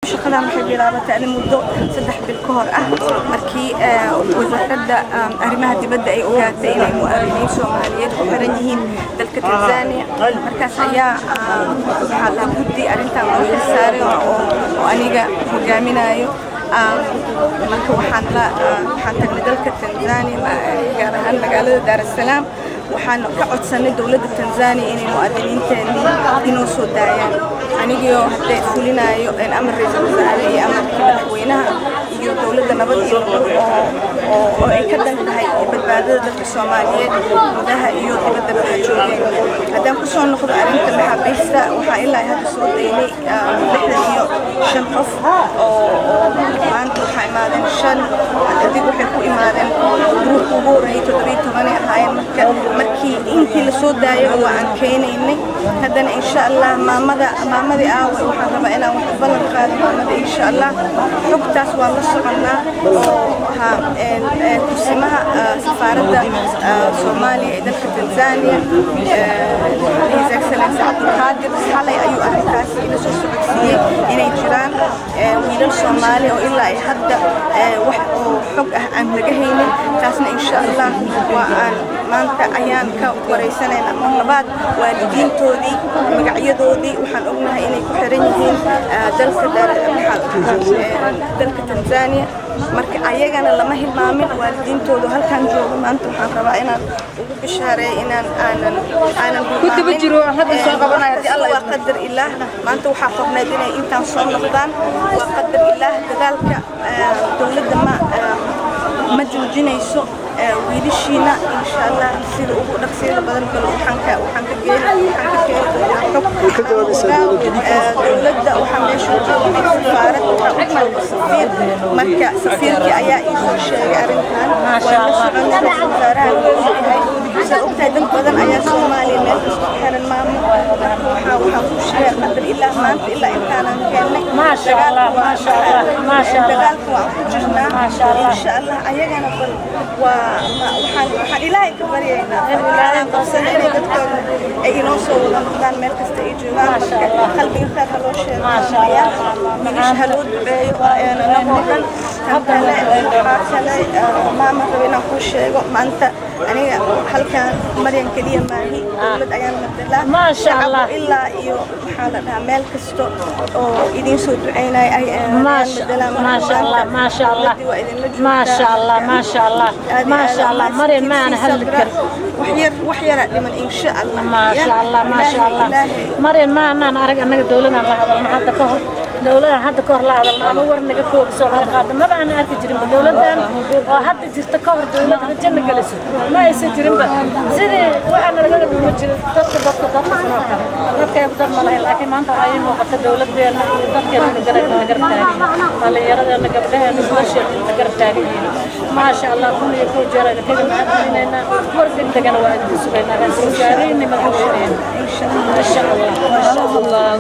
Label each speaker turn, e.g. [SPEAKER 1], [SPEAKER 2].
[SPEAKER 1] shaqadan waxay bilaabatay muddo 3 bil ka hor ah markii wasaaradda arrimaha dibadda ay ogaatay inay mu'aaminiin Soomaaliyeed ku xiran yihiin dalka Tanzania markaas ayaa waxaa la guddi arrintan loo xilsaaray oo aniga hogaaminayo marka waxaan tagnay dalka Tanzania gaar ahaan magaalada Dar es Salaam waxaan ka codsanay dawladda Tanzania inay mu'aaminiinteena inoo soo daayaan anigoo hadda fulinayo amar ra'iisul wasaare iyo amarkii madaxweynaha iyo dawladda nabad iyo oo ay ka dan tahay badbaadada dadka Soomaaliyeed gudaha iyo dibadda ay joogeen haddaan ku soo noqdo arrinta maxaabiista waxaa ilaa hadda soo daynay 65 qof oo maanta waxaa imaadeen 5 adig waxay ku imaadeen gruubka ugu horeeyay 17 ahaayeen markii intii la soo daayo waa aan keenaynay haddana insha Allah maamadii waxaan rabaa inaan wax ballan qaado maamada insha Allah xogtaas waa la soconaa oo kusimaha safaaradda Soomaaliya ee dalka Tanzania His Excellency Abdulqaadir xalay ayuu arrintaas ila soo socodsiiyey inay jiraan wiilal Soomaali oo ilaa ay hadda wax oo xog ah aan laga haynin taasna insha Allah waa aan maanta ayaan ka wareysanayna mar labaad waalidiintoodii magacyadoodii waxaan ognahay inay ku xiran yihiin dalka Tanzania marka ayagana lama hilmaamin waalidiintoodu halkan joogo maanta waxaan rabaa inaan ugu bishaareeyo inaan aanan ku daba jiro hadda soo qabanaya hadii Allah waa qadar ilaah maanta waxaa qorneed inay intaan soo noqdaan waa qadar ilaah dadaalka dawladda ma joojinayso wiilashiina insha Allah sida ugu dhaqsiga badan kale waxaan ka keenay dawladda waxaa meesha joogay safaarad safiir marka safiirkii ayaa ii soo sheegay arrintan waa la soconay wasaaraha sida ogtahay dad badan ayaa Soomaaliya meel kasta ku xiran maamo waxaa ku sheegay qadar ilaah maanta ilaa intaanan keenay ma sha Allah dagaalka waa ku jirnaa insha Allah ayagana bal waxaan ilaahay ka baryaynaa ilaahay qabsan inay dadkooda ay inoo soo wada noqdaan meel kasta ay joogaan qalbiga khayr ha loo sheego wiilasha ha loo duceeyo anagoo dhan waxaa kale maama raba inaan kuu sheego maanta aniga halkan Maryan kaliya maahi dawlad ayaan matalaa shacab ilaa iyo waxaa la dhahaa meel kasta oo idin soo duceynay ay
[SPEAKER 2] ما شاء الله ما شاء الله مريم ما أنا هلكر
[SPEAKER 1] وحيرة لمن إن شاء الله
[SPEAKER 2] ما شاء الله مريم ما أنا أرجع أنك دولنا الله هذا ما حد كهر دولنا حد كهر لا هذا ما هو ورنك فوق سوق القادم ما بقى أنا أرجع جريمة دولنا حد جرت كهر دولنا الجنة جلس ما يصير جريمة زين وأنا رجع بمجر تطلع ربك يبدأ ملاهي لكن ما أنت عايم وقت دولة بيرنا تذكر نجرب تاني يرد أن قبلها نسوي نجرب ما شاء الله كل يكون جرى كذا معنا ورد تجنا واحد سبحان الله جارين ما تشرين إن شاء الله ما شاء الله